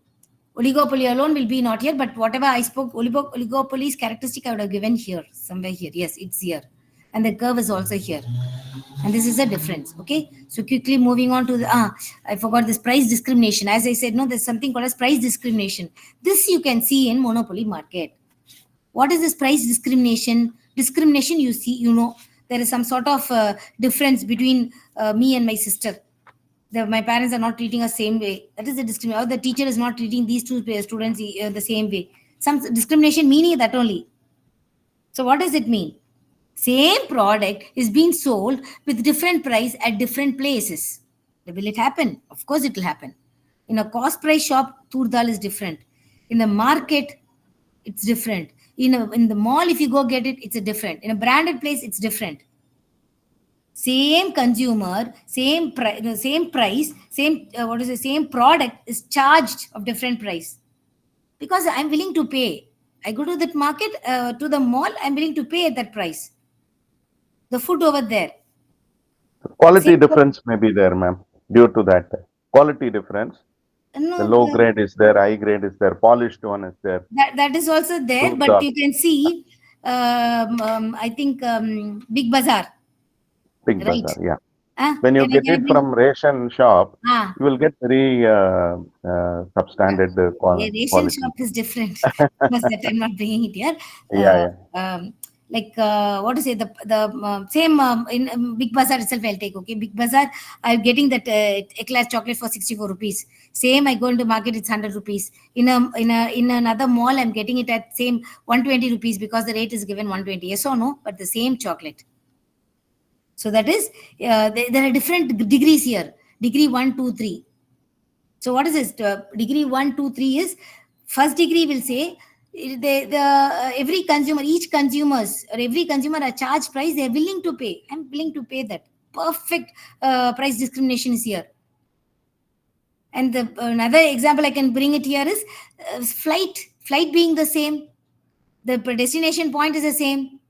Oligopoly alone will be not here, but whatever I spoke, oligopoly's characteristic I would have given here, somewhere here. Yes, it's here. And the curve is also here. And this is a difference. Okay. So quickly moving on to the, I forgot this price discrimination. As I said, no, there's something called as price discrimination. This you can see in monopoly market. What is this price discrimination? Discrimination, you see, there is some sort of difference between me and my sister. My parents are not treating us same way. That is the discrimination. Or the teacher is not treating these two students the same way. Some discrimination meaning that only. So what does it mean? Same product is being sold with different price at different places. Will it happen? Of course it will happen. In a cost price shop, tur dal is different. In the market, it's different. In the mall, if you go get it, it's a different. In a branded place, it's different. Same consumer, same price, same what is the same product is charged of different price, because I'm willing to pay. I go to that market, to the mall, I'm willing to pay at that price. The food over there, Quality same. difference may be there, ma'am, due to that. Quality difference. The No, low grade is there, high grade is there, polished one is there. that is also there, Fruits but are you can see, I think Big Bazaar, big right? bazaar, yeah. Ah, When you can I get can I it bring? from ration shop, Ah, you will get very substandard Ration quality. shop is different. Because that I'm not bringing it here. Yeah, Uh, yeah. like what to say, the same in Big Bazaar itself. I'll take, okay. Big Bazaar, I'm getting that eclair chocolate for 64 rupees. Same, I go into market, it's 100 rupees. In another mall, I'm getting it at same 120 rupees, because the rate is given 120. Yes or no? But the same chocolate. So that is, there are different degrees here. Degree 1, 2, 3. So what is this? Degree 1, 2, 3 is, first degree will say, every consumer, each consumers or every consumer a charge price they are willing to pay. I'm willing to pay that. Perfect price discrimination is here. And another example I can bring it here is flight being the same, the destination point is the same.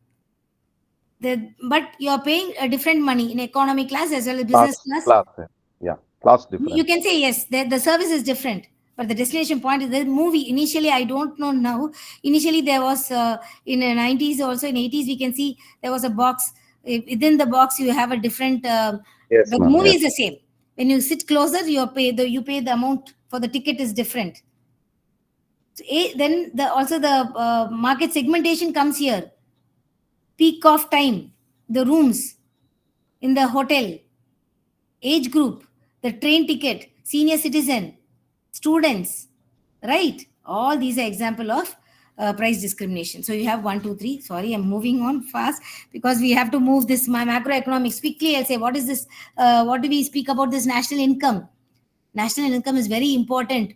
But you're paying a different money in economy class as well as business class. Class, yeah. Class You difference. can say yes, the service is different, but the destination point is the movie. Initially, I don't know now. Initially, there was in the 90s, also in 80s, we can see there was a box. Within the box, you have a different. Yes, The ma'am. movie Yes. is the same. When you sit closer, you pay the amount for the ticket is different. So, then also the market segmentation comes here. Peak of time, the rooms in the hotel, age group, the train ticket, senior citizen, students, right? All these are example of price discrimination. So you have 1, 2, 3. Sorry, I'm moving on fast because we have to move this my macroeconomics quickly. I'll say what is this? What do we speak about this national income? National income is very important.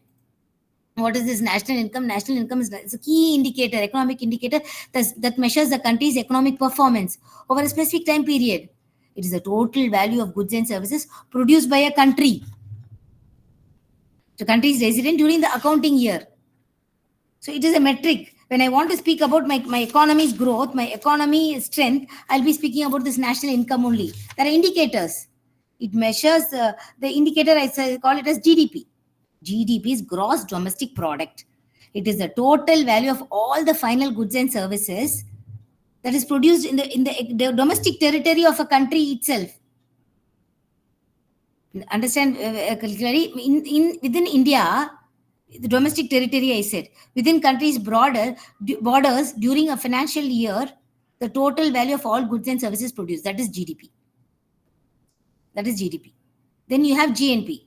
What is this national income? National income is it's a key indicator, economic indicator that measures the country's economic performance over a specific time period. It is the total value of goods and services produced by a country. The country is resident during the accounting year. So it is a metric. When I want to speak about my economy's growth, my economy strength, I'll be speaking about this national income only. There are indicators. It measures the indicator, call it as GDP. GDP is gross domestic product. It is the total value of all the final goods and services that is produced in the domestic territory of a country itself. Understand clearly? In within India, the domestic territory, I said, within countries borders during a financial year, the total value of all goods and services produced, that is GDP. That is GDP. Then you have GNP.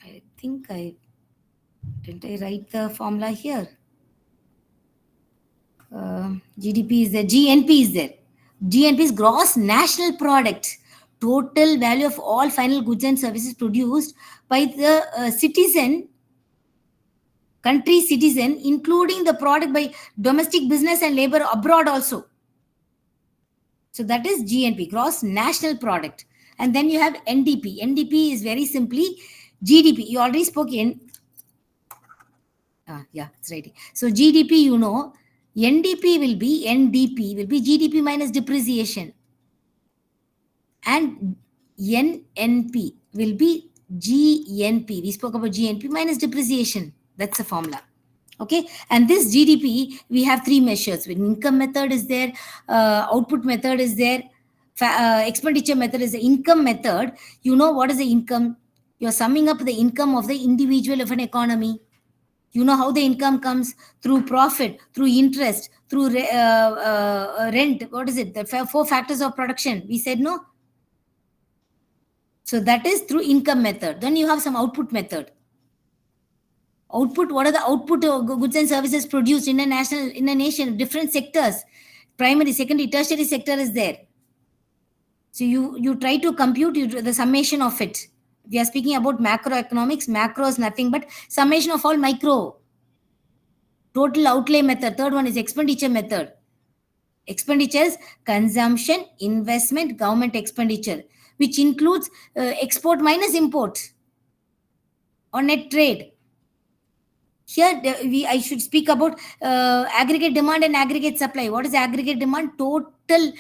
I think I didn't I write the formula here. GDP is there. GNP is there. GNP is gross national product, total value of all final goods and services produced by the country citizen, including the product by domestic business and labor abroad also. So that is GNP, gross national product. And then you have NDP. NDP is very simply GDP. You already spoke in. Yeah, it's right. So GDP, NDP will be GDP minus depreciation. And NNP will be GNP. We spoke about GNP minus depreciation. That's the formula. Okay, and this GDP, we have three measures. When income method is there, output method is there, expenditure method is the income method. You know what is the income? You're summing up the income of the individual of an economy. You know how the income comes through profit, through interest, through rent. What is it? The four factors of production. We said no. So that is through income method. Then you have some output method. Output, what are the output goods and services produced in a nation, different sectors, primary, secondary, tertiary sector is there. So you try to compute the summation of it. We are speaking about macroeconomics. Macro is nothing but summation of all micro. Total outlay method. Third one is expenditure method. Expenditures, consumption, investment, government expenditure, which includes export minus import or net trade. Here, I should speak about aggregate demand and aggregate supply. What is aggregate demand? Total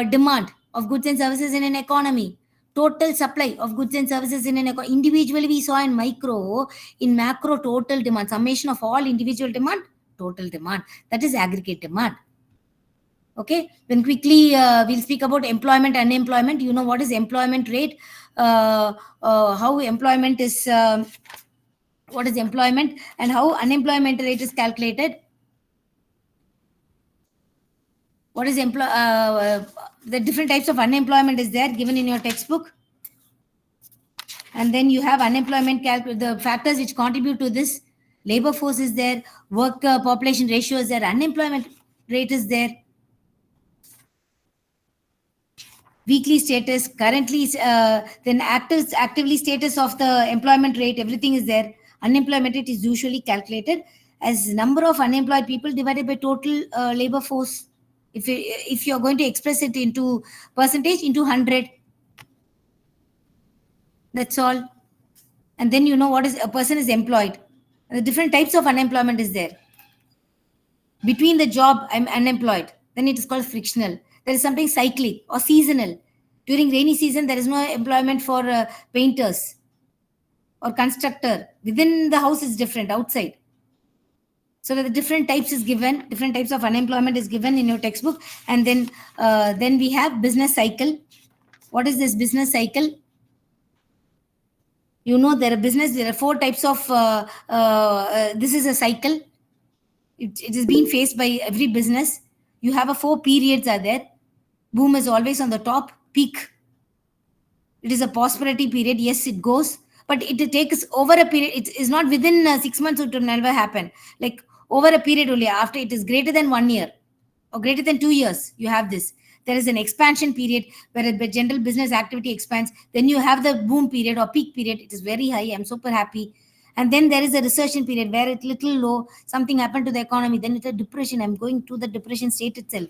demand of goods and services in an economy. Total supply of goods and services in an economy. Individually, we saw in micro, in macro, total demand. Summation of all individual demand, total demand. That is aggregate demand. Okay. Then quickly, we'll speak about employment, unemployment. You know what is employment rate? How employment is... what is employment and how unemployment rate is calculated. What is the different types of unemployment is there given in your textbook. And then you have unemployment the factors which contribute to this. Labor force is there, work population ratio is there, unemployment rate is there, weekly status, currently, then actively status of the employment rate, everything is there. Unemployment rate is usually calculated as number of unemployed people divided by total labor force. If you're going to express it into percentage, into 100. That's all. And then you know what is a person is employed. And the different types of unemployment is there. Between the job, I'm unemployed. Then it is called frictional. There is something cyclic or seasonal. During rainy season, there is no employment for painters or constructor. Within the house is different, outside. So the different types is given, different types of unemployment is given in your textbook. And then we have business cycle. What is this business cycle? You know, there are 4 types of, this is a cycle. It is being faced by every business. You have a 4 periods are there. Boom is always on the top, peak. It is a prosperity period. Yes, it goes, but it takes over a period. It is not within 6 months. It will never happen. Like over a period only. After it is greater than 1 year or greater than 2 years, you have this. There is an expansion period where the general business activity expands. Then you have the boom period or peak period. It is very high. I'm super happy. And then there is a recession period where it's little low. Something happened to the economy. Then it's a depression. I'm going to the depression state itself.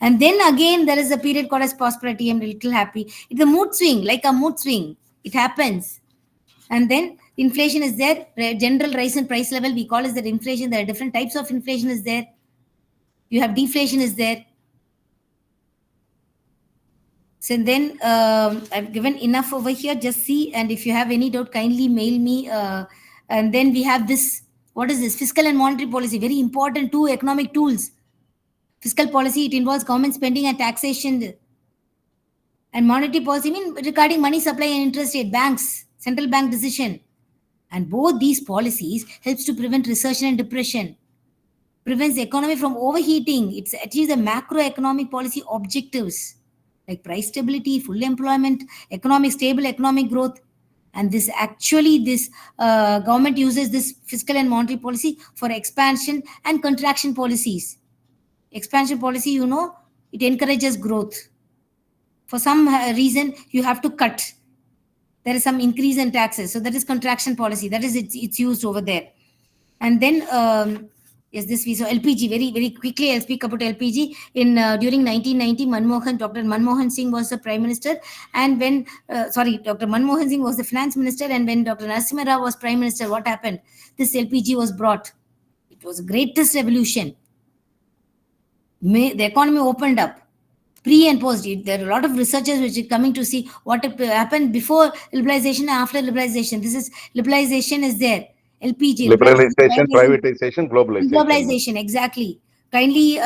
And then again, there is a period called as prosperity. I'm a little happy. It's a mood swing, like a mood swing. It happens. And then inflation is there. General rise in price level, we call it that inflation. There are different types of inflation is there. You have deflation is there. So then I've given enough over here. Just see. And if you have any doubt, kindly mail me. And then we have this. What is this? Fiscal and monetary policy. Very important 2 economic tools. Fiscal policy, it involves government spending and taxation. And monetary policy regarding money supply and interest rate, banks, central bank decision. And both these policies helps to prevent recession and depression. Prevents the economy from overheating. It achieves the macroeconomic policy objectives like price stability, full employment, stable economic growth. And this government uses this fiscal and monetary policy for expansion and contraction policies. Expansion policy, it encourages growth. For some reason, you have to cut. There is some increase in taxes. So that is contraction policy. That is, it's used over there. And then, yes, this we saw LPG. Very, very quickly, I'll speak about LPG. During 1990, Dr. Manmohan Singh was the Prime Minister. And when, Dr. Manmohan Singh was the Finance Minister. And when Dr. Narasimha Rao was Prime Minister, what happened? This LPG was brought. It was the greatest revolution. The economy opened up pre and post. There are a lot of researchers which are coming to see what happened before liberalization and after liberalization. This is liberalization is there. LPG liberalization, privatization, globalization. Globalization, exactly. Kindly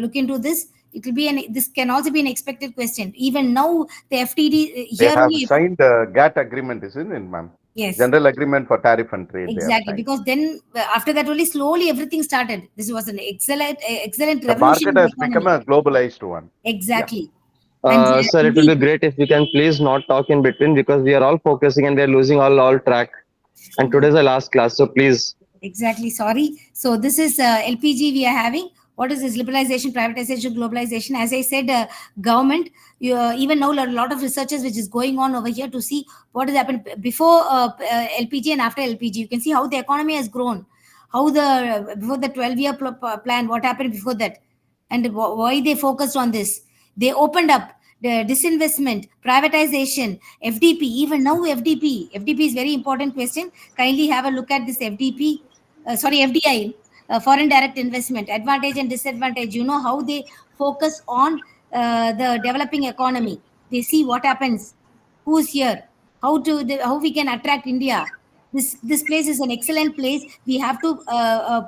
look into this. It will be this can also be an expected question. Even now, the FTD here they have signed a GATT agreement, isn't it, ma'am? Yes. General Agreement for Tariff and Trade. Exactly, because then after that only slowly everything started. This was an excellent the revolution. The market has become a globalized one. Exactly. Yeah. Sir, it will be great if we can please not talk in between because we are all focusing and we are losing all track. And today's the last class, so please. Exactly, sorry. So this is LPG we are having. What is this? Liberalization, privatization, globalization. As I said, government, even now a lot of researchers which is going on over here to see what has happened before LPG and after LPG. You can see how the economy has grown. how the before the 12-year plan, what happened before that, and why they focused on this. They opened up the disinvestment, privatization, FDP. Even now, FDP is very important question. Kindly have a look at this FDP. Sorry, FDI, foreign direct investment, advantage and disadvantage. You know how they focus on the developing economy. They see what happens, who's here, how we can attract India. This place is an excellent place. We have to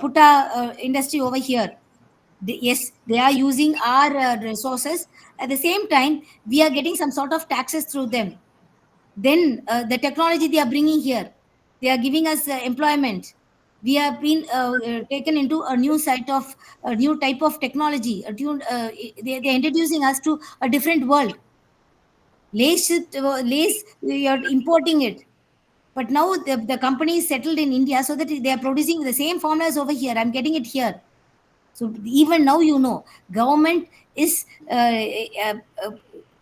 put our industry over here. Yes, they are using our resources. At the same time, we are getting some sort of taxes through them. Then the technology they are bringing here, they are giving us employment. We have been taken into a new site of a new type of technology. They are introducing us to a different world. Lace, you're importing it. But now the company is settled in India, so that they are producing the same formulas over here. I'm getting it here. So even now, government is uh,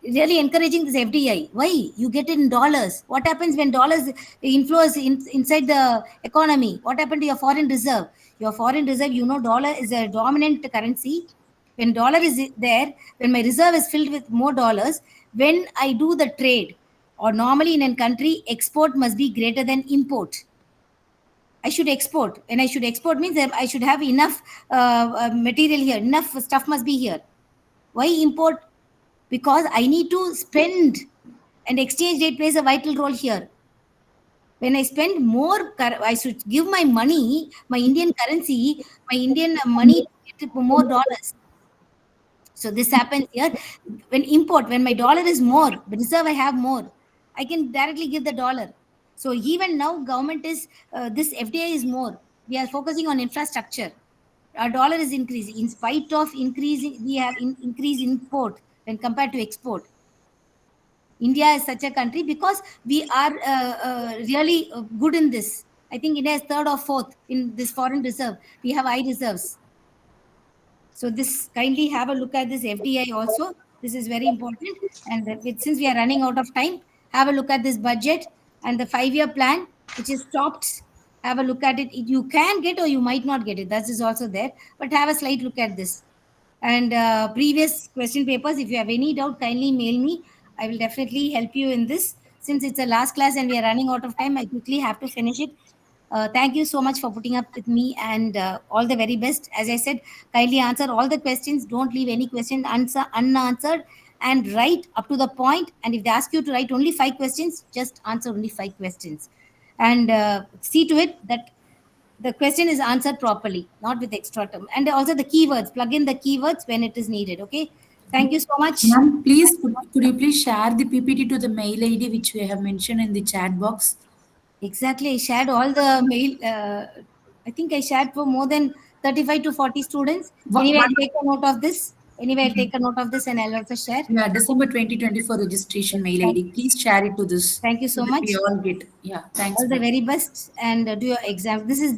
really encouraging this FDI. Why? You get it in dollars. What happens when dollars inflows inside the economy? What happened to your foreign reserve? Your foreign reserve, dollar is a dominant currency. When dollar is there, when my reserve is filled with more dollars, when I do the trade, or normally in a country, export must be greater than import. I should export. And I should export means that I should have enough material here. Enough stuff must be here. Why import? Because I need to spend, and exchange rate plays a vital role here. When I spend more, I should give my money, my Indian currency, my Indian money to get more dollars. So this happens here. When my dollar is more, the reserve I have more, I can directly give the dollar. So even now, government is this FDI is more. We are focusing on infrastructure. Our dollar is increasing in spite of increasing. We have increase import when compared to export. India is such a country because we are really good in this. I think India is third or fourth in this foreign reserve. We have high reserves. So this, kindly have a look at this FDI also. This is very important. And since we are running out of time, have a look at this budget and the 5-year plan, which is stopped. Have a look at it. You can get or you might not get it. That is also there. But have a slight look at this. And previous question papers, if you have any doubt, kindly mail me. I will definitely help you in this. Since it's a last class and we are running out of time, I quickly have to finish it. Thank you so much for putting up with me, and all the very best. As I said, kindly answer all the questions. Don't leave any question unanswered, and write up to the point. And if they ask you to write only 5 questions, just answer only 5 questions. And see to it that the question is answered properly, not with extra term. And also the keywords, plug in the keywords when it is needed. Okay. Thank you so much. Ma'am, please, could you please share the PPT to the mail ID which we have mentioned in the chat box? Exactly. I shared all the mail. I think I shared for more than 35 to 40 students. Anyway, I'll take a note of this. And I'll also share. Yeah, December 2024 registration mail Thank, ID. Please share it to this thank you so so that much. we all get. Yeah, thanks, All the ma'am. very best, and do your exam. This is